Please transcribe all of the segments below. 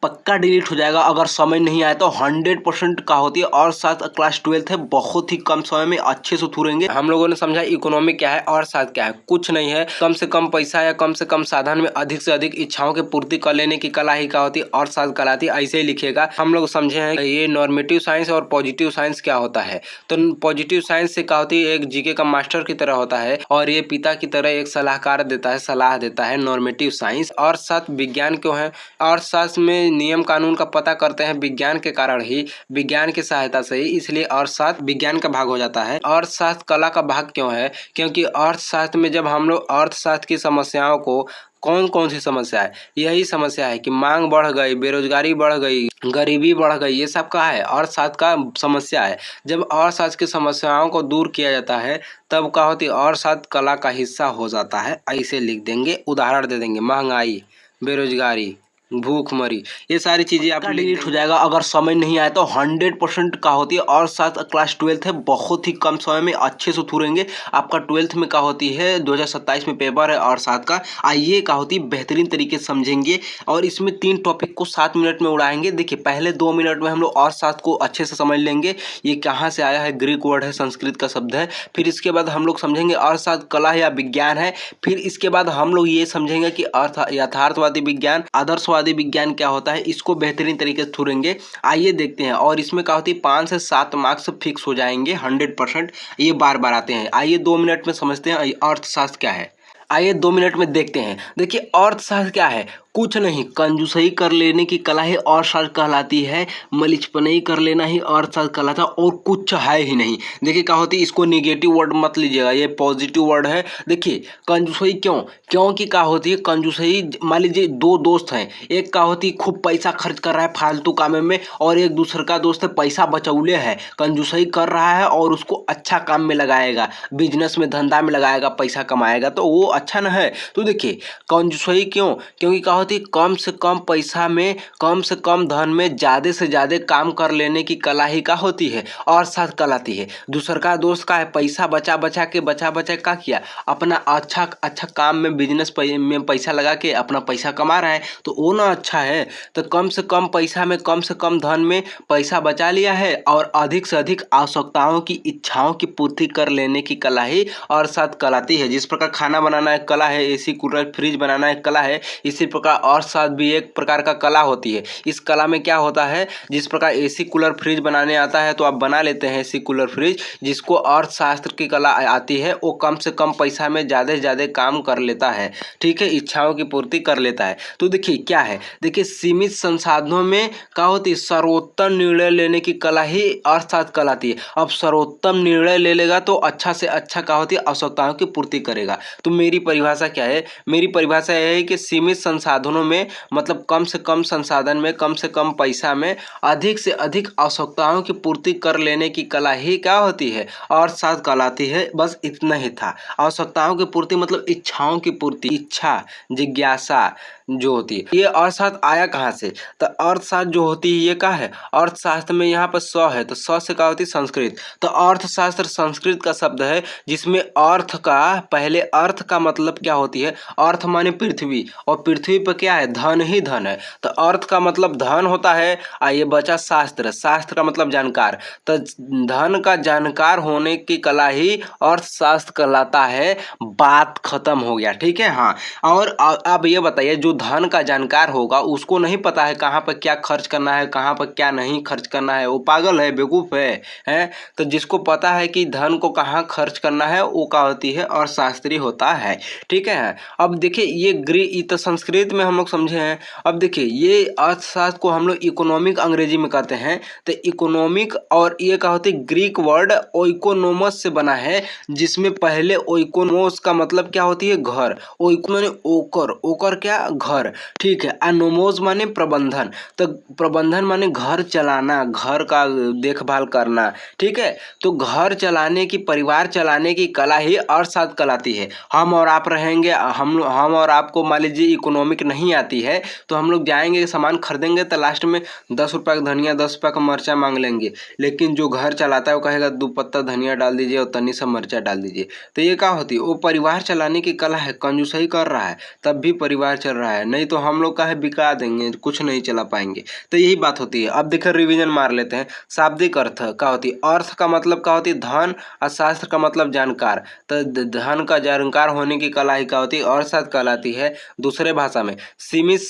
पक्का डिलीट हो जाएगा अगर समझ नहीं आए तो 100% का होती है। और साथ क्लास 12 है, बहुत ही कम समय में अच्छे से थूरेंगे। हम लोगों ने समझा इकोनॉमिक क्या है और साथ क्या है, कुछ नहीं है, कम से कम पैसा या कम से कम साधन में अधिक से अधिक इच्छाओं की पूर्ति कर लेने की कला ही क्या होती है, और साथ कहलाती है। ऐसे ही लिखिएगा। हम लोग समझे हैं ये नॉर्मेटिव साइंस और पॉजिटिव साइंस क्या होता है। तो पॉजिटिव साइंस से क्या होती है, एक जीके का मास्टर की तरह होता है और ये पिता की तरह एक सलाहकार देता है, सलाह देता है नॉर्मेटिव साइंस। और साथ विज्ञान क्यों है, अर्थशास्त्र में नियम कानून का पता करते हैं विज्ञान के कारण ही, विज्ञान की सहायता से ही, इसलिए अर्थशास्त्र विज्ञान का भाग हो जाता है। अर्थशास्त्र कला का भाग क्यों है, क्योंकि अर्थशास्त्र में जब हम लोग अर्थशास्त्र की समस्याओं को, कौन कौन सी समस्या है, यही समस्या है कि मांग बढ़ गई, बेरोजगारी बढ़ गई, गरीबी बढ़ गई, ये सब का है अर्थशास्त्र का समस्या है। जब अर्थशास्त्र की समस्याओं को दूर किया जाता है तब क्या होती है, अर्थशास्त्र कला का हिस्सा हो जाता है। ऐसे लिख देंगे, उदाहरण दे देंगे, महंगाई, बेरोजगारी, भूखमरी, ये सारी चीजें आपका डिलीट हो जाएगा अगर समझ नहीं आए तो 100% का होती है। और साथ क्लास 12 है, बहुत ही कम समय में अच्छे से थूरेंगे। आपका 12th में क्या होती है, 2027 में पेपर है और साथ का आइए क्या होती है बेहतरीन तरीके से समझेंगे। और इसमें 3 टॉपिक को 7 मिनट में उड़ाएंगे। देखिए पहले 2 मिनट में हम लोग और साथ को अच्छे से समझ लेंगे, ये कहाँ से आया है, ग्रीक वर्ड है, संस्कृत का शब्द है। फिर इसके बाद हम लोग समझेंगे और साथ कला या विज्ञान है। फिर इसके बाद हम लोग ये समझेंगे कि अर्थ यथार्थवादी विज्ञान, आदर्शवादी विज्ञान क्या होता है, इसको बेहतरीन तरीके से थूरेंगे। आइए देखते हैं। और इसमें क्या होती है 5 से 7 मार्क्स फिक्स हो जाएंगे 100%, ये बार बार आते हैं। आइए 2 मिनट में समझते हैं अर्थशास्त्र क्या है। आइए 2 मिनट में देखते हैं। देखिए अर्थशास्त्र क्या है, कुछ नहीं, कंजूसई कर लेने की कला ही अर्थशास्त्र कहलाती है। मलिचपनई कर लेना ही अर्थशास्त्र कहलाता है, और कुछ है ही नहीं। देखिए क्या होती है, इसको निगेटिव वर्ड मत लीजिएगा, ये पॉजिटिव वर्ड है। देखिए कंजूसई क्यों, क्योंकि क्या होती है कंजूसई, मान लीजिए 2 दोस्त हैं, एक क्या होती है खूब पैसा खर्च कर रहा है फालतू काम में, और एक दूसरे का दोस्त है पैसा बचौले है, कंजूसई कर रहा है और उसको अच्छा काम में लगाएगा, बिजनेस में धंधा में लगाएगा, पैसा कमाएगा, तो वो अच्छा न है। तो देखिए कंजूसई क्यों, क्योंकि क्या होती है कम से कम पैसा में, कम से कम धन में ज़्यादा से ज़्यादा काम कर लेने की कला ही का होती है और साथ कहलाती है। दूसर का दोस्त का है पैसा बचा बचा के क्या किया, अपना अच्छा अच्छा काम में, बिजनेस में पैसा लगा के अपना पैसा कमा रहा है, तो वो ना अच्छा है। तो कम से कम पैसा में, कम से कम धन में पैसा बचा लिया है और अधिक से अधिक आवश्यकताओं की, इच्छाओं की पूर्ति कर लेने की कला ही और साथ कहलाती है। जिस प्रकार खाना बनाना एक कला है, एसी कूलर फ्रिज बनाना एक कला है, इसी प्रकार और साथ भी एक प्रकार का कला होती है। इस कला में क्या होता है, जिस प्रकार एसी कूलर फ्रिज बनाने आता है तो आप बना लेते हैं एसी कूलर फ्रिज, जिसको अर्थशास्त्र की कला आती है वो कम से कम पैसा में ज़्यादा से ज़्यादा काम कर लेता है, ठीक है, इच्छाओं की पूर्ति कर लेता है। तो देखिए क्या है, देखिए सीमित संसाधनों में क्या होती है, सर्वोत्तम निर्णय लेने की कला ही अर्थशास्त्र कहलाती है। अब सर्वोत्तम निर्णय ले लेगा तो अच्छा से अच्छा क्या होती है, आवश्यकताओं की पूर्ति करेगा। तो मेरी परिभाषा क्या है, मेरी परिभाषा यह है कि सीमित संसाधनों में, मतलब कम से कम संसाधन में, कम से कम पैसा में अधिक से अधिक आवश्यकताओं की पूर्ति कर लेने की कला ही क्या होती है, अर्थशास्त्र कहलाती है। बस इतना ही था। आवश्यकताओं की पूर्ति मतलब इच्छाओं की पूर्ति, इच्छा, जिज्ञासा जो होती है, ये अर्थशास्त्र आया कहाँ से, तो अर्थशास्त्र जो होती है ये क्या है, अर्थशास्त्र में यहाँ पर स है, तो स से क्या होती है, संस्कृत। तो अर्थशास्त्र संस्कृत का शब्द है, जिसमें अर्थ का, पहले अर्थ का मतलब क्या होती है, अर्थ माने पृथ्वी, और पृथ्वी पर क्या है, धन ही धन है, तो अर्थ का मतलब धन होता है। आइए बचा शास्त्र, शास्त्र का मतलब जानकार, तो धन का जानकार होने की कला ही अर्थशास्त्र कहलाता है। बात खत्म हो गया, ठीक है। हाँ, और अब ये बताइए, जो धन का जानकार होगा उसको नहीं पता है कहाँ पर क्या खर्च करना है, कहाँ पर क्या नहीं खर्च करना है, वो पागल है, बेवकूफ़ है। तो जिसको पता है कि धन को कहाँ खर्च करना है वो क्या होती है, अर्थशास्त्री होता है, ठीक है। अब देखिए ये तो संस्कृत में हम लोग समझे हैं। अब देखिए ये अर्थशास्त्र को हम लोग इकोनॉमिक अंग्रेजी में कहते हैं, तो इकोनॉमिक, और ये क्या होती है, ग्रीक वर्ड ओइकोनोमस से बना है, जिसमें पहले ओइकोनोमस का मतलब क्या होती है, घर, ओइको माने ओकर, ओकर क्या, घर, ठीक है। अनोमोस माने प्रबंधन, तो प्रबंधन माने घर चलाना, घर का देखभाल करना, ठीक है। तो घर चलाने की, परिवार चलाने की कला ही अर्थशास्त्र कहलाती है। हम और आप रहेंगे, हम और आपको मान लीजिए इकोनॉमिक नहीं आती है तो हम लोग जाएंगे सामान खरीदेंगे तो लास्ट में 10 रुपये का धनिया 10 रुपये का मिर्चा मांग लेंगे। लेकिन जो घर चलाता है वो कहेगा 2 पत्ता धनिया डाल दीजिए और तनी सा मिर्चा डाल दीजिए। तो ये क्या होती है, वो परिवार चलाने की कला है, कंजूसई कर रहा है तब भी परिवार चल रहा है, नहीं तो हम लोग का है बिका देंगे, कुछ नहीं चला पाएंगे। तो यही बात होती है। अब देखिए रिवीजन मार लेते हैं। शाब्दिक अर्थ क्या होती है, अर्थ का मतलब क्या होती है धन, और शास्त्र का मतलब जानकार। तो धन का जानकार होने की कला ही क्या होती है, अर्थशास्त्र कहलाती है। दूसरे भाषा में सीमित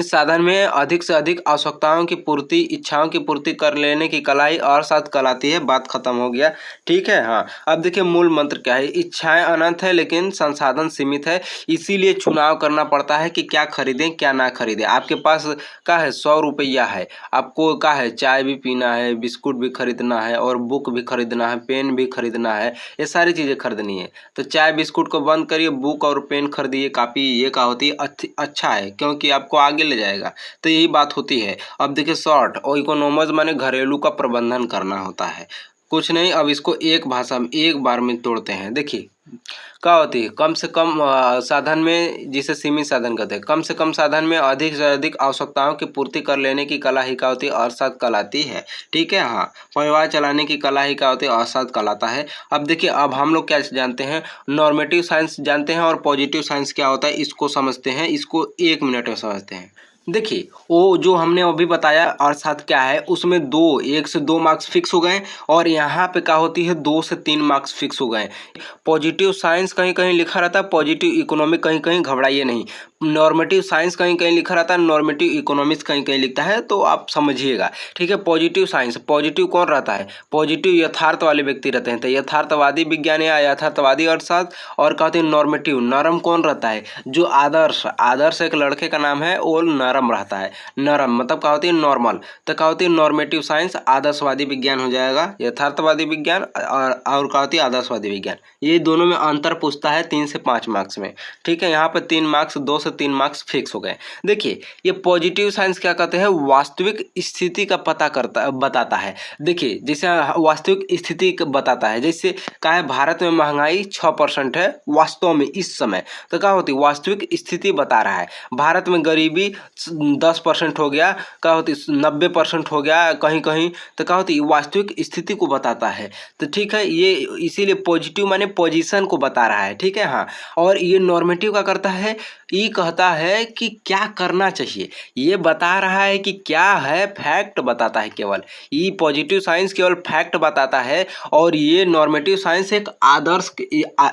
साधन में अधिक से अधिक आवश्यकताओं की पूर्ति, इच्छाओं की पूर्ति कर लेने की कला ही अर्थशास्त्र कहलाती है। बात खत्म हो गया, ठीक है। हाँ, अब देखिए मूल मंत्र क्या है, इच्छाएं अनंत है लेकिन संसाधन सीमित है, इसीलिए चुनाव करना पड़ता है कि क्या खरीदें क्या ना खरीदें। आपके पास क्या है, 100 रुपया है, आपको क्या है, चाय भी पीना है, बिस्कुट भी खरीदना है, और बुक भी खरीदना है, पेन भी खरीदना है, ये सारी चीज़ें खरीदनी है। तो चाय बिस्कुट को बंद करिए, बुक और पेन खरीदिए, कापी। ये क्या होती है, अच्छा है क्योंकि आपको आगे ले जाएगा। तो यही बात होती है। अब देखिए शॉर्ट और इकोनॉमिक्स माने घरेलू का प्रबंधन करना होता है, कुछ नहीं। अब इसको एक भाषा में एक बार में तोड़ते हैं। देखिए क्या होती है, कम से कम साधन में, जिसे सीमित साधन कहते हैं, कम से कम साधन में अधिक से अधिक आवश्यकताओं की पूर्ति कर लेने की कला ही क्या होती है, अर्थशास्त्र कहलाती है, ठीक है। हाँ, परिवार चलाने की कला ही क्या होती है, अर्थशास्त्र कहलाता है। अब देखिए अब हम लोग क्या जानते हैं, नॉर्मेटिव साइंस जानते हैं और पॉजिटिव साइंस क्या होता है इसको समझते हैं। इसको 1 मिनट में समझते हैं। देखिए वो जो हमने अभी बताया अर्थशास्त्र क्या है, उसमें 1 से 2 मार्क्स फिक्स हो गए, और यहाँ पे क्या होती है 2 से 3 मार्क्स फिक्स हो गए। पॉजिटिव साइंस कहीं कहीं लिखा रहता है, पॉजिटिव इकोनॉमिक कहीं कहीं, घबराइए नहीं। नॉर्मेटिव साइंस कहीं कहीं लिखा रहता है, नॉर्मेटिव इकोनॉमिक्स कहीं कहीं लिखता है, तो आप समझिएगा, ठीक है। पॉजिटिव साइंस, पॉजिटिव कौन रहता है, पॉजिटिव यथार्थ वाले व्यक्ति रहते हैं, तो यथार्थवादी विज्ञान या यथार्थवादी अर्थशास्त्र। और कहते हैं नॉर्मेटिव, नरम कौन रहता है, जो आदर्श एक लड़के का नाम है, वो नरम रहता है। नरम मतलब क्या होती है, नॉर्मल। तो क्या होती है नॉर्मेटिव साइंस, आदर्शवादी विज्ञान हो जाएगा, यथार्थवादी विज्ञान और क्या होती है आदर्शवादी विज्ञान। ये दोनों में अंतर पूछता है 3 से 5 मार्क्स में, ठीक है। यहाँ पे 3 मार्क्स, 2 से 3 मार्क्स फिक्स हो गए। देखिए ये पॉजिटिव साइंस क्या कहते हैं, वास्तविक स्थिति का पता बताता है। देखिए जैसे वास्तविक स्थिति बताता है, जैसे क्या है, भारत में महंगाई 6% है वास्तव में इस समय। तो क्या होती है, वास्तविक स्थिति बता रहा है। भारत में गरीबी 10% हो गया, क्या होती 90% हो गया कहीं कहीं। तो क्या होती है, वास्तविक स्थिति को बताता है। तो ठीक है, ये इसीलिए पॉजिटिव माने पोजीशन को बता रहा है, ठीक है। हाँ, और ये नॉर्मेटिव क्या करता है, ये कहता है कि क्या करना चाहिए, ये बता रहा है कि क्या है, फैक्ट बताता है केवल। ये पॉजिटिव साइंस केवल फैक्ट बताता है, और ये नॉर्मेटिव साइंस एक आदर्श,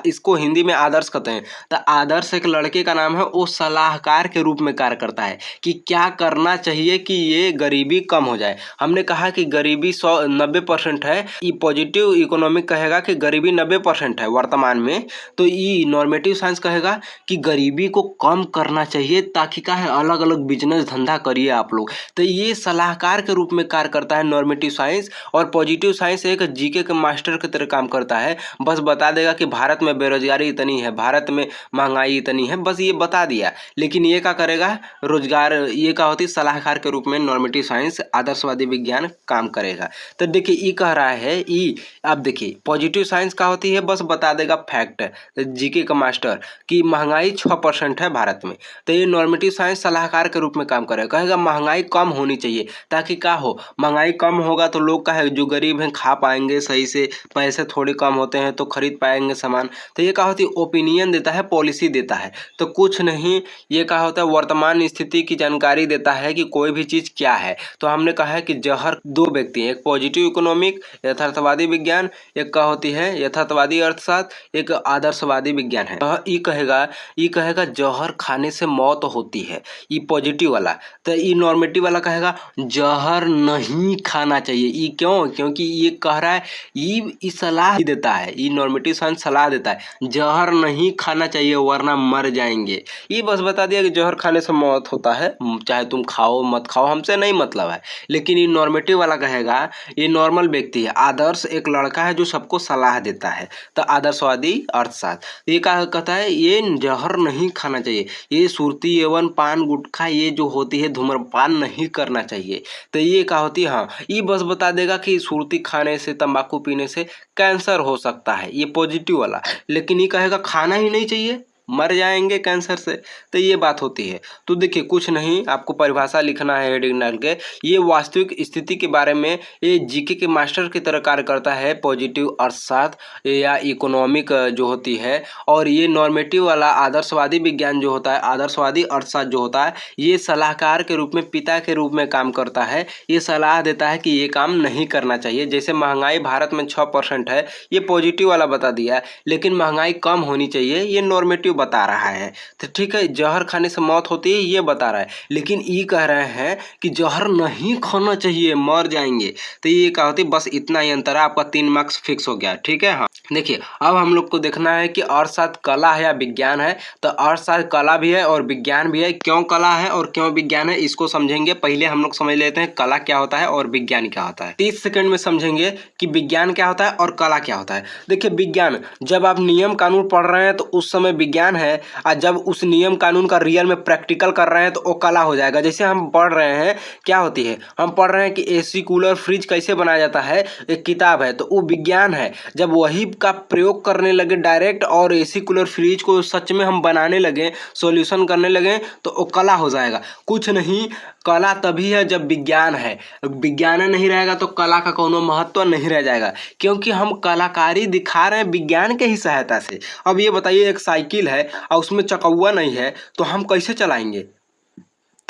इसको हिंदी में आदर्श कहते हैं। तो आदर्श एक लड़के का नाम है, वो सलाहकार के रूप में कार्य करता है कि क्या करना चाहिए कि ये गरीबी कम हो जाए। हमने कहा कि गरीबी 90% है, ये पॉजिटिव इकोनॉमिक कहेगा कि गरीबी 90% है वर्तमान में, तो ये नॉर्मेटिव साइंस कहेगा कि गरीबी को कम करना चाहिए, ताकि क्या है अलग अलग बिजनेस धंधा करिए आप लोग। तो ये सलाहकार के रूप में कार्य करता है नॉर्मेटिव साइंस। और पॉजिटिव साइंस एक जीके के मास्टर की तरह काम करता है, बस बता देगा कि भारत में बेरोजगारी इतनी है, भारत में महंगाई इतनी है, बस ये बता दिया। लेकिन ये क्या करेगा, रोजगार, ये क्या होती है सलाहकार के रूप में नॉर्मेटिव साइंस, आदर्शवादी विज्ञान काम करेगा। तो देखिए ये कह रहा है ई, अब देखिए पॉजिटिव साइंस क्या होती है, बस बता देगा फैक्ट, जीके का मास्टर, कि महंगाई 6% है भारत में। तो ये नॉर्मेटिव साइंस सलाहकार के रूप में काम करेगा, कहेगा महंगाई कम होनी चाहिए, ताकि क्या हो, महंगाई कम होगा तो लोग क्या है, जो गरीब हैं खा पाएंगे सही से, पैसे थोड़े कम होते हैं तो खरीद पाएंगे सामान। तो ये क्या होती है, ओपिनियन देता है, पॉलिसी देता है, तो कुछ नहीं, ये क्या होता है वर्तमान स्थिति की जानकारी देता है कि कोई भी चीज़ क्या है। तो हमने कहा है कि जहर 2 व्यक्ति हैं, एक पॉजिटिव इकोनॉमिक यथार्थवादी विज्ञान, एक क्या होती है यथार्थवादी अर्थशास्त्र, एक आदर्शवादी विज्ञान है। ये कहेगा जहर खाने से मौत होती है, ये पॉजिटिव वाला। तो ये नॉर्मेटिव वाला कहेगा जहर नहीं खाना चाहिए। ये क्यों, क्योंकि ये कह रहा है, ये सलाह देता है, ये नॉर्मेटिव साइंस सलाह देता है जहर नहीं खाना चाहिए वरना मर जाएंगे। ये बस बता दिया कि जहर खाने से मौत होता है, चाहे तुम खाओ मत खाओ हमसे नहीं मतलब है। लेकिन ये नॉर्मेटिव वाला कहेगा, ये नॉर्मल व्यक्ति है, आदर्श एक लड़का है जो सबको सलाह देता है, तो आदर्शवादी अर्थशास्त्र। ये क्या कहता है, ये जहर नहीं खाना चाहिए, ये सुरती एवं पान गुटखा ये जो होती है धूम्रपान नहीं करना चाहिए। तो ये क्या होती है, हाँ ये बस बता देगा कि सुरती खाने से, तंबाकू पीने से कैंसर हो सकता है, ये पॉजिटिव वाला। लेकिन ये कहेगा खाना ही नहीं चाहिए, मर जाएंगे कैंसर से। तो ये बात होती है। तो देखिए कुछ नहीं, आपको परिभाषा लिखना है हेडिंग डाल के। ये वास्तविक स्थिति के बारे में ये जीके के मास्टर की तरह कार्य करता है, पॉजिटिव अर्थशास्त्र या इकोनॉमिक जो होती है। और ये नॉर्मेटिव वाला आदर्शवादी विज्ञान जो होता है, आदर्शवादी अर्थशास्त्र जो होता है, ये सलाहकार के रूप में, पिता के रूप में काम करता है। ये सलाह देता है कि ये काम नहीं करना चाहिए। जैसे महंगाई भारत में 6% है, ये पॉजिटिव वाला बता दिया है, लेकिन महंगाई कम होनी चाहिए, ये नॉर्मेटिव बता रहा है। तो ठीक है, जहर खाने से मौत होती है, ये बता रहा है, लेकिन ये कह रहे हैं कि जहर नहीं खाना चाहिए, मर जाएंगे। तो ये क्या होती है, बस इतना ही अंतर है। आपका 3 मार्क्स फिक्स हो गया। ठीक है। हाँ देखिए, अब हम लोग को देखना है कि अर्थशास्त्र कला है या विज्ञान है। तो अर्थशास्त्र कला भी है और विज्ञान भी है। क्यों कला है और क्यों विज्ञान है, इसको समझेंगे। पहले हम लोग समझ लेते हैं कला क्या होता है और विज्ञान क्या होता है। 30 सेकंड में समझेंगे कि विज्ञान क्या होता है और कला क्या होता है। देखिए विज्ञान, जब आप नियम कानून पढ़ रहे हैं तो उस समय विज्ञान है, और जब उस नियम कानून का रियल में प्रैक्टिकल कर रहे हैं तो वो कला हो जाएगा। जैसे हम पढ़ रहे हैं, क्या होती है, हम पढ़ रहे हैं कि एसी, कूलर, फ्रिज कैसे बनाया जाता है, एक किताब है, तो वो विज्ञान है। जब वही का प्रयोग करने लगे डायरेक्ट, और एसी, कूलर, फ्रिज को सच में हम बनाने लगे, सॉल्यूशन करने लगे, तो वो कला हो जाएगा। कुछ नहीं, कला तभी है जब विज्ञान है। विज्ञान नहीं रहेगा तो कला का कोनो महत्व नहीं रह जाएगा, क्योंकि हम कलाकारी दिखा रहे हैं विज्ञान के ही सहायता से। अब ये बताइए, एक साइकिल है और उसमें चकौआ नहीं है, तो हम कैसे चलाएंगे।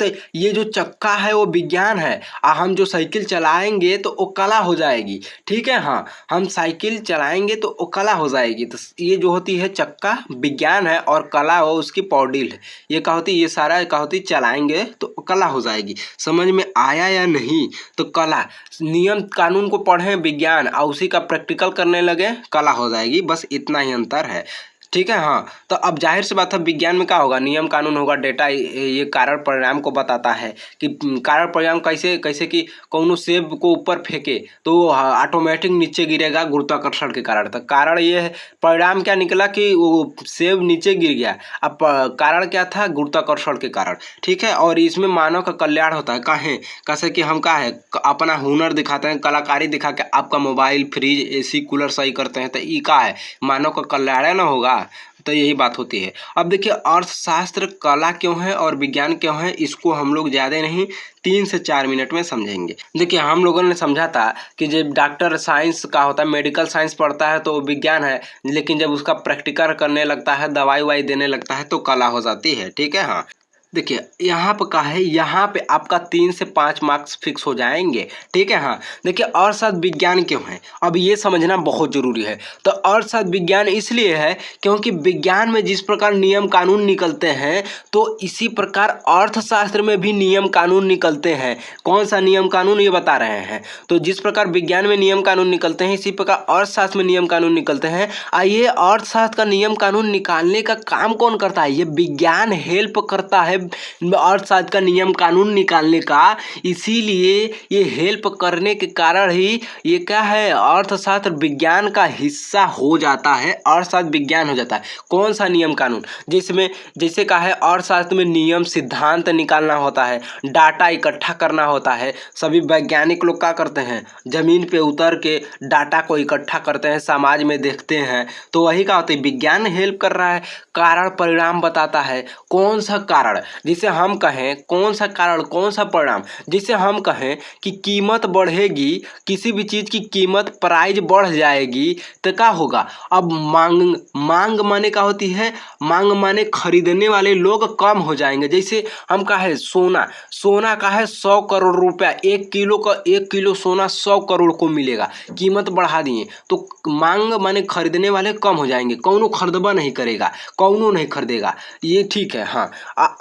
तो ये जो चक्का है वो विज्ञान है, और हम जो साइकिल चलाएंगे तो वो कला हो जाएगी। ठीक है। हाँ, हम साइकिल चलाएंगे तो वो कला हो जाएगी। तो ये जो होती है चक्का विज्ञान है, और कला वो उसकी पौडील है। ये क्या होती है, ये सारा क्या होती है, चलाएंगे तो कला हो जाएगी। समझ में आया या नहीं। तो कला, नियम कानून को पढ़ें विज्ञान, और उसी का प्रैक्टिकल करने लगे, कला हो जाएगी। बस इतना ही अंतर है। ठीक है। हाँ, तो अब जाहिर सी बात है, विज्ञान में क्या होगा, नियम कानून होगा, डेटा, ये कारण परिणाम को बताता है कि कारण परिणाम कैसे कैसे कि कौनो सेब को ऊपर फेंके तो वो ऑटोमेटिक नीचे गिरेगा गुरुत्वाकर्षण के कारण। तो कारण ये है, परिणाम क्या निकला कि वो सेब नीचे गिर गया। अब कारण क्या था, गुरुत्वाकर्षण के कारण। ठीक है। और इसमें मानव का कल्याण होता है। काहे, कैसे कि हम क्या है, अपना हुनर दिखाते हैं, कलाकारी दिखा के आपका मोबाइल, फ्रिज, एसी, कूलर सही करते हैं, तो ये क्या है, मानव का कल्याण ना होगा। तो यही बात होती है। अब देखिए, अर्थशास्त्र कला क्यों है और विज्ञान क्यों है, इसको हम लोग ज़्यादा नहीं 3 से 4 मिनट में समझेंगे। देखिए, हम लोगों ने समझा था कि जब डॉक्टर साइंस का होता है, मेडिकल साइंस पढ़ता है तो विज्ञान है, लेकिन जब उसका प्रैक्टिकल करने लगता है, दवाई वाई देने लगता है, तो कला हो जाती है। ठीक है। हाँ देखिए, यहाँ पर क्या है, यहाँ पे आपका 3 से 5 मार्क्स फिक्स हो जाएंगे। ठीक है। हाँ देखिए, अर्थशास्त्र विज्ञान क्यों है, अब ये समझना बहुत जरूरी है। तो अर्थशास्त्र विज्ञान इसलिए है क्योंकि विज्ञान में जिस प्रकार नियम कानून निकलते हैं, तो इसी प्रकार अर्थशास्त्र में भी नियम कानून निकलते हैं। कौन सा नियम कानून, ये बता रहे हैं। तो जिस प्रकार विज्ञान में नियम कानून निकलते हैं, इसी प्रकार अर्थशास्त्र में नियम कानून निकलते हैं। आइए, अर्थशास्त्र का नियम कानून निकालने का काम कौन करता है, ये विज्ञान हेल्प करता है अर्थशास्त्र का नियम कानून निकालने का। इसीलिए ये हेल्प करने के कारण ही ये क्या है, अर्थशास्त्र विज्ञान का हिस्सा हो जाता है, अर्थशास्त्र विज्ञान हो जाता है। कौन सा नियम कानून, जिसमें जैसे क्या है, अर्थशास्त्र में नियम सिद्धांत निकालना होता है, डाटा इकट्ठा करना होता है। सभी वैज्ञानिक लोग क्या करते हैं, जमीन पे उतर के डाटा को इकट्ठा करते हैं, समाज में देखते हैं। तो वही क्या होता है, विज्ञान हेल्प कर रहा है, कारण परिणाम बताता है। कौन सा कारण, जिसे हम कहें, कौन सा कारण, कौन सा परिणाम, जिसे हम कहें कि कीमत बढ़ेगी, किसी भी चीज़ की कीमत, प्राइस बढ़ जाएगी, तो क्या होगा। अब मांग, मांग माने क्या होती है, मांग माने खरीदने वाले लोग कम हो जाएंगे। जैसे हम का है, सोना, सोना का है 100 करोड़ रुपया, 1 किलो का, 1 किलो सोना 100 करोड़ को मिलेगा, कीमत बढ़ा दिए, तो मांग माने खरीदने वाले कम हो जाएंगे, कौनो खरीदबा नहीं करेगा, कौनो नहीं खरीदेगा। ये ठीक है। हाँ,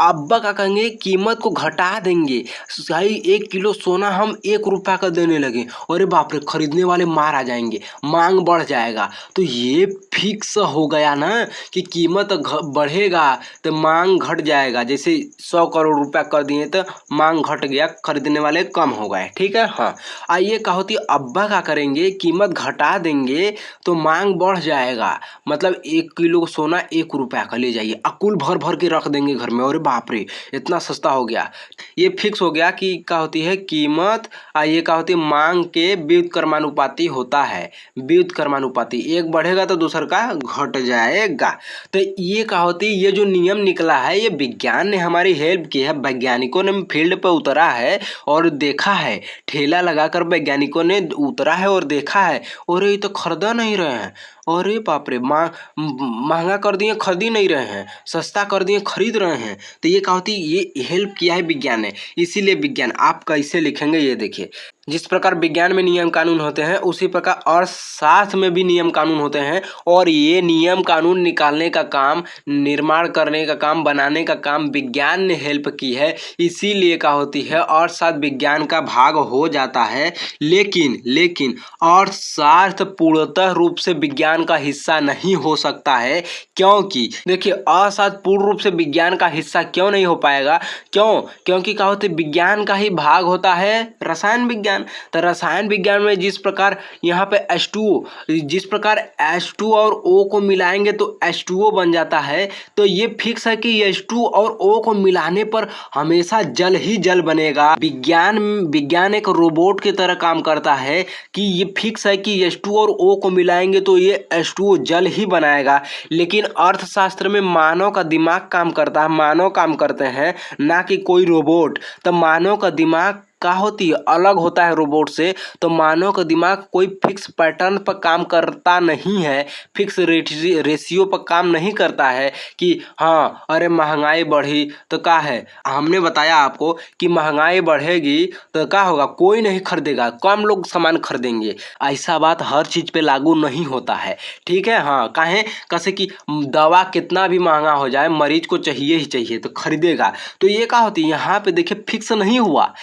अब्बा का कहेंगे कीमत को घटा देंगे, सही 1 किलो सोना हम 1 रुपया का देने लगे, अरे बाप रे, खरीदने वाले मार आ जाएंगे, मांग बढ़ जाएगा। तो ये फिक्स हो गया ना कि कीमत बढ़ेगा तो मांग घट जाएगा। जैसे 100 करोड़ रुपया कर दिए तो मांग घट गया, खरीदने वाले कम हो गए। ठीक है। हाँ, आइए क्या होती है, अब्बा क्या करेंगे, कीमत घटा देंगे तो मांग बढ़ जाएगा। मतलब 1 किलो सोना 1 रुपया का ले जाइए, अकुल भर भर के रख देंगे घर में, अरे बाप रे, रे इतना सस्ता हो गया। ये फिक्स हो गया कि क्या होती है कीमत, ये क्या होती है मांग के व्युत्क्रमानुपाती होता है। व्युत्क्रमानुपाती, एक बढ़ेगा तो दूसर का घट जाएगा। तो ये क्या होती है, ये जो नियम निकला है ये विज्ञान ने हमारी हेल्प की है। वैज्ञानिकों ने फील्ड पे उतरा है और देखा है, ठेला लगाकर वैज्ञानिकों ने उतरा है और देखा है, और ये तो खरीदा नहीं रहे हैं। अरे बाप रे, महंगा कर दिए खरीद ही नहीं रहे हैं, सस्ता कर दिए खरीद रहे हैं। तो ये क्या होती है, ये हेल्प किया है विज्ञान ने। इसीलिए विज्ञान आप कैसे लिखेंगे ये देखिए, जिस प्रकार विज्ञान में नियम कानून होते हैं उसी प्रकार अर्थशास्त्र में भी नियम कानून होते हैं। और ये नियम कानून निकालने का काम, निर्माण करने का काम, बनाने का काम विज्ञान ने हेल्प की है। इसीलिए क्या होती है अर्थशास्त्र विज्ञान का भाग हो जाता है। लेकिन अर्थशास्त्र पूर्णतः रूप से विज्ञान का हिस्सा नहीं हो सकता है। क्योंकि देखिए अर्थशास्त्र पूर्ण रूप से विज्ञान का हिस्सा क्यों नहीं हो पाएगा, क्योंकि क्या होता है विज्ञान का ही भाग होता है रसायन विज्ञान। तो रसायन विज्ञान में जिस प्रकार यहाँ पे H2O, जिस प्रकार H2 और O को मिलाएंगे तो H2O बन जाता है। तो ये फिक्स है कि H2 और O को मिलाने पर हमेशा जल ही जल बनेगा। विज्ञान एक रोबोट की तरह काम करता है कि ये फिक्स है कि H2 और O को मिलाएंगे तो ये H2O जल ही बनाएगा। लेकिन अर्थशास्त्र में मानव का दिमाग काम करता है, मानव काम करते हैं, ना कि कोई रोबोट। तो मानव का दिमाग क्या होती है अलग होता है रोबोट से। तो मानव का दिमाग कोई फिक्स पैटर्न पर काम करता नहीं है, फिक्स रेशियो पर काम नहीं करता है कि हाँ अरे महंगाई बढ़ी तो क्या है, हमने बताया आपको कि महंगाई बढ़ेगी तो क्या होगा, कोई नहीं खरीदेगा, कम लोग सामान खरीदेंगे। ऐसा बात हर चीज पे लागू नहीं होता है, ठीक है। हाँ काहे, कैसे कि दवा कितना भी महंगा हो जाए मरीज को चाहिए ही चाहिए तो खरीदेगा। तो ये क्या होती है यहाँ पे देखिए फिक्स नहीं हुआ,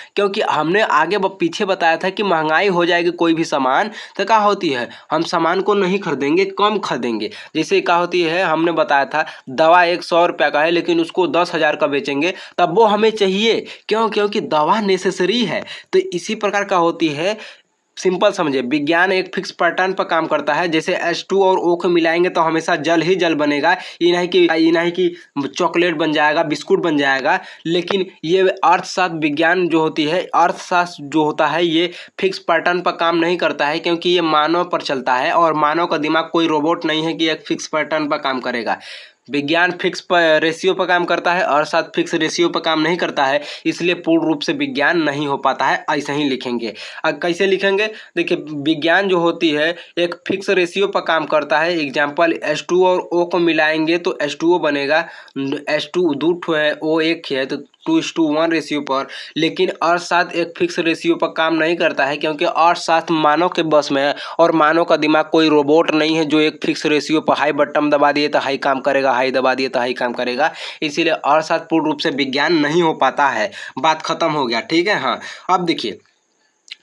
क्योंकि हमने आगे पीछे बताया था कि महंगाई हो जाएगी कोई भी सामान तो क्या होती है हम सामान को नहीं खरीदेंगे, कम खरीदेंगे। जैसे क्या होती है हमने बताया था दवा 100 रुपया का है लेकिन उसको 10,000 का बेचेंगे, तब वो हमें चाहिए, क्योंकि दवा नेसेसरी है। तो इसी प्रकार का होती है, सिंपल समझे, विज्ञान एक फिक्स पैटर्न पर काम करता है। जैसे H2 और O को मिलाएंगे तो हमेशा जल ही जल बनेगा, ये नहीं कि चॉकलेट बन जाएगा, बिस्कुट बन जाएगा। लेकिन ये अर्थशास्त्र विज्ञान जो होती है, अर्थशास्त्र जो होता है ये फिक्स पैटर्न पर काम नहीं करता है, क्योंकि ये मानव पर चलता है और मानव का दिमाग कोई रोबोट नहीं है कि एक फिक्स पैटर्न पर काम करेगा। विज्ञान फिक्स रेशियो पर काम करता है, अर्थशास्त्र फिक्स रेशियो पर काम नहीं करता है। इसलिए पूर्ण रूप से विज्ञान नहीं हो पाता है। ऐसा ही लिखेंगे। अब कैसे लिखेंगे, देखिए विज्ञान जो होती है एक फिक्स रेशियो पर काम करता है। एग्जाम्पल H2 और O को मिलाएंगे तो H2O बनेगा, H2 दो ठो है, O एक है तो 2:1 रेशियो पर। लेकिन अर्थशास्त्र एक फिक्स रेशियो पर काम नहीं करता है, क्योंकि अर्थशास्त्र मानव के बस में है और मानव का दिमाग कोई रोबोट नहीं है जो एक फिक्स रेशियो पर हाई बटन दबा दिए तो हाई काम करेगा, हाई दबा दिए तो हाई काम करेगा। इसीलिए अर्थशास्त्र पूर्ण रूप से विज्ञान नहीं हो पाता है। बात खत्म हो गया, ठीक है। हाँ अब देखिए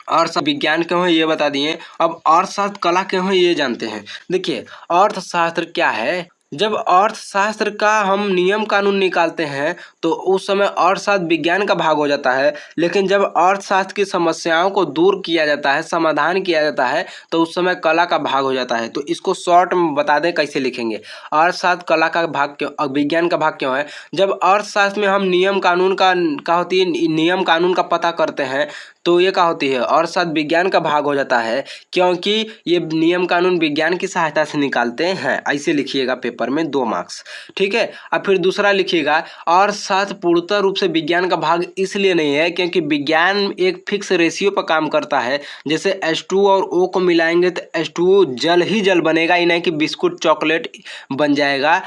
अर्थशास्त्र विज्ञान क्यों है ये बता दिए, अब अर्थशास्त्र कला क्यों है ये जानते हैं। देखिए अर्थशास्त्र क्या है, जब अर्थशास्त्र का हम नियम कानून निकालते हैं तो उस समय अर्थशास्त्र विज्ञान का भाग हो जाता है। लेकिन जब अर्थशास्त्र की समस्याओं को दूर किया जाता है, समाधान किया जाता है, तो उस समय कला का भाग हो जाता है। तो इसको शॉर्ट में बता दें कैसे लिखेंगे। अर्थशास्त्र कला का भाग क्यों, विज्ञान का भाग क्यों है, जब अर्थशास्त्र में हम नियम कानून का क्या होती है, नियम कानून का पता करते हैं तो ये क्या होती है अर्थशास्त्र विज्ञान का भाग हो जाता है, क्योंकि ये नियम कानून विज्ञान की सहायता से निकालते हैं। ऐसे लिखिएगा पेपर में 2 मार्क्स, ठीक है। अब फिर दूसरा लिखिएगा अर्थशास्त्र पूर्णतः रूप से विज्ञान का भाग इसलिए नहीं है क्योंकि विज्ञान एक फिक्स रेशियो पर काम करता है। जैसे H2 और O को मिलाएंगे तो H2O जल ही जल बनेगा, ही नहीं कि बिस्कुट चॉकलेट बन जाएगा।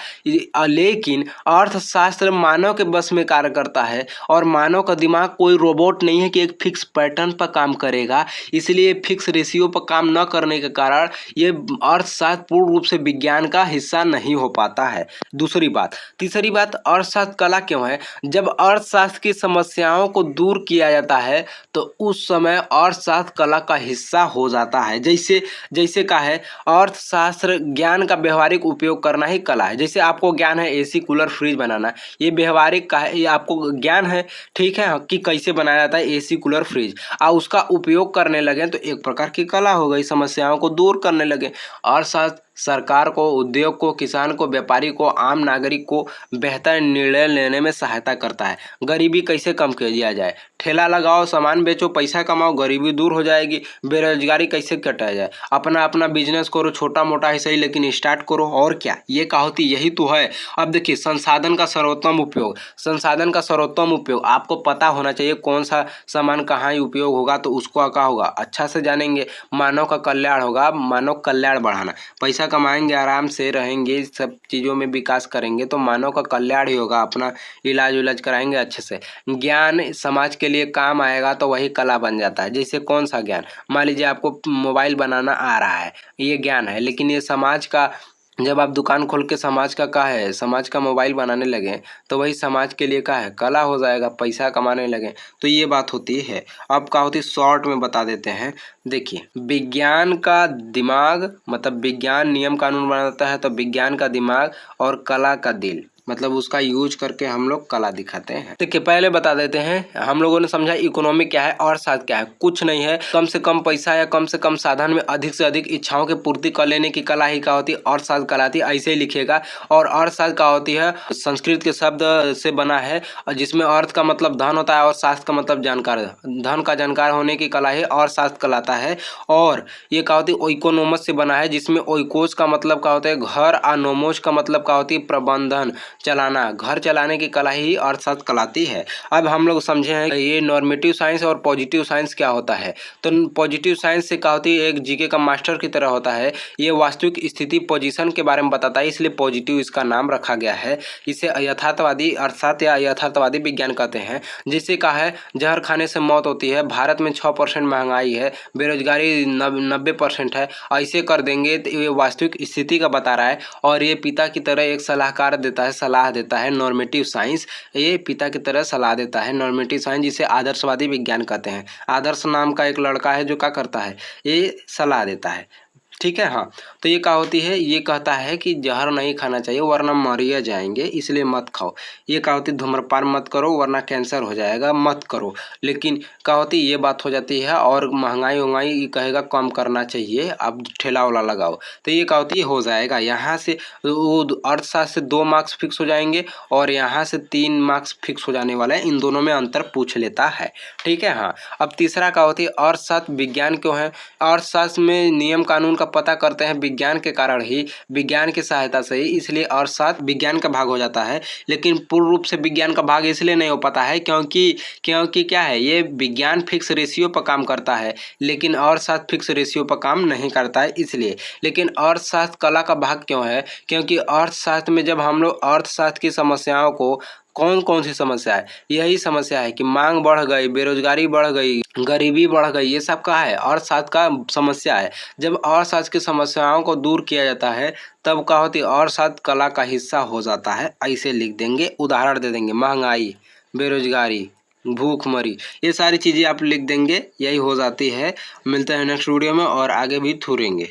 लेकिन अर्थशास्त्र मानव के बस में कार्य करता है और मानव का दिमाग कोई रोबोट नहीं है कि एक फिक्स पैटर्न पर काम करेगा। इसलिए फिक्स रेशियो पर काम न करने के कारण ये अर्थशास्त्र पूर्ण रूप से विज्ञान का हिस्सा नहीं हो पाता है। दूसरी बात, तीसरी बात, अर्थशास्त्र कला क्यों है, जब अर्थशास्त्र की समस्याओं को दूर किया जाता है तो उस समय अर्थशास्त्र कला का हिस्सा हो जाता है। जैसे का है अर्थशास्त्र ज्ञान का व्यवहारिक उपयोग करना ही कला है। जैसे आपको ज्ञान है AC कूलर फ्रिज बनाना, ये व्यवहारिक का है, ये आपको ज्ञान है, ठीक है, कि कैसे बनाया जाता है AC कूलर फ्रिज। उसका उपयोग करने लगे तो एक प्रकार की कला हो गई, समस्याओं को दूर करने लगे। अर्थशास्त्र सरकार को, उद्योग को, किसान को, व्यापारी को, आम नागरिक को बेहतर निर्णय लेने में सहायता करता है। गरीबी कैसे कम किया जाए? ठेला लगाओ, सामान बेचो, पैसा कमाओ, गरीबी दूर हो जाएगी। बेरोजगारी कैसे कटाया जाए? अपना अपना बिजनेस करो, छोटा मोटा ही सही लेकिन स्टार्ट करो। और क्या, ये कहावती यही तो है। अब देखिए, संसाधन का सर्वोत्तम उपयोग। संसाधन का सर्वोत्तम उपयोग आपको पता होना चाहिए, कौन सा सामान कहाँ उपयोग होगा तो उसको क्या होगा अच्छा से जानेंगे। मानव का कल्याण होगा, मानव कल्याण बढ़ाना। पैसा कमाएंगे, आराम से रहेंगे, सब चीज़ों में विकास करेंगे तो मानव का कल्याण ही होगा। अपना इलाज उलाज कराएंगे अच्छे से। ज्ञान समाज के लिए काम आएगा तो वही कला बन जाता है। जैसे कौन सा ज्ञान? मान लीजिए आपको मोबाइल बनाना आ रहा है, ये ज्ञान है, लेकिन ये समाज का, जब आप दुकान खोल के समाज का है, समाज का मोबाइल बनाने लगे तो वही समाज के लिए का है, कला हो जाएगा, पैसा कमाने लगे तो ये बात होती है। अब क्या होती है, शॉर्ट में बता देते हैं। देखिए, विज्ञान का दिमाग, मतलब विज्ञान नियम कानून बनाता है तो विज्ञान का दिमाग और कला का दिल, मतलब उसका यूज करके हम लोग कला दिखाते हैं। देखिए, पहले बता देते हैं, हम लोगों ने समझा इकोनॉमी क्या है, अर्थशास्त्र क्या है। कुछ नहीं है, कम से कम पैसा या कम से कम साधन में अधिक से अधिक इच्छाओं की पूर्ति कर लेने की कला ही क्या होती है, अर्थशास्त्र कहलाती है। ऐसे ही लिखिएगा। और अर्थशास्त्र क्या होती है, संस्कृत के शब्द से बना है, और जिसमें अर्थ का मतलब धन होता है और शास्त्र का मतलब जानकार। धन का जानकार होने की कला ही अर्थशास्त्र कहलाता है। और ये क्या होती है, ओइकोनोमस से बना है, जिसमें ओइकोस का मतलब क्या होता है, घर, और नोमोस का मतलब क्या होती है, प्रबंधन, चलाना। घर चलाने की कला ही अर्थशास्त्र कहलाती है। अब हम लोग समझे हैं ये नॉर्मेटिव साइंस और पॉजिटिव साइंस क्या होता है। तो पॉजिटिव साइंस से क्या होती है, एक जीके का मास्टर की तरह होता है। ये वास्तविक स्थिति, पोजीशन के बारे में बताता है, इसलिए पॉजिटिव इसका नाम रखा गया है। इसे यथार्थवादी अर्थशास्त्र या यथार्थवादी विज्ञान कहते हैं। जिससे कहा है, जहर खाने से मौत होती है, भारत में 6% महंगाई है, बेरोजगारी 90% है, ऐसे कर देंगे तो ये वास्तविक स्थिति का बता रहा है। और ये पिता की तरह एक सलाहकार देता है, सलाह देता है, नॉर्मेटिव साइंस। ये पिता की तरह सलाह देता है, नॉर्मेटिव साइंस, जिसे आदर्शवादी विज्ञान कहते हैं। आदर्श नाम का एक लड़का है जो क्या करता है, ये सलाह देता है। ठीक है, हाँ। तो ये क्या होती है, ये कहता है कि जहर नहीं खाना चाहिए वरना मरिया जाएंगे, इसलिए मत खाओ। ये क्या होती है, धूम्रपान मत करो वरना कैंसर हो जाएगा, मत करो। लेकिन क्या होती है, ये बात हो जाती है। और महंगाई वंगाई कहेगा कम करना चाहिए, अब ठेला वाला लगाओ, तो ये क्या होती है, हो जाएगा। यहाँ से वो अर्थशास्त्र से 2 मार्क्स फिक्स हो जाएंगे और यहाँ से 3 मार्क्स फिक्स हो जाने वाला है। इन दोनों में अंतर पूछ लेता है। ठीक है, हाँ। अब तीसरा क्या होती है, अर्थशास्त्र विज्ञान क्यों है? अर्थशास्त्र में नियम कानून का पता करते हैं विज्ञान के कारण ही, विज्ञान की सहायता से ही, इसलिए अर्थशास्त्र विज्ञान का भाग हो जाता है। लेकिन पूर्ण रूप से विज्ञान का भाग इसलिए नहीं हो पाता है क्योंकि क्या है, ये विज्ञान फिक्स रेशियो पर काम करता है, लेकिन अर्थशास्त्र फिक्स रेशियो पर काम नहीं करता है, इसलिए। लेकिन अर्थशास्त्र कला का भाग क्यों है? क्योंकि अर्थशास्त्र में जब हम लोग अर्थशास्त्र की समस्याओं को, कौन कौन सी समस्या है, यही समस्या है कि मांग बढ़ गई, बेरोजगारी बढ़ गई, गरीबी बढ़ गई, ये सब का है, अर्थशास्त्र का समस्या है। जब अर्थशास्त्र की समस्याओं को दूर किया जाता है तब क्या होती है, अर्थशास्त्र कला का हिस्सा हो जाता है। ऐसे लिख देंगे, उदाहरण दे देंगे, महंगाई, बेरोजगारी, भूखमरी, ये सारी चीज़ें आप लिख देंगे, यही हो जाती है। मिलते हैं नेक्स्ट वीडियो में और आगे भी थूरेंगे।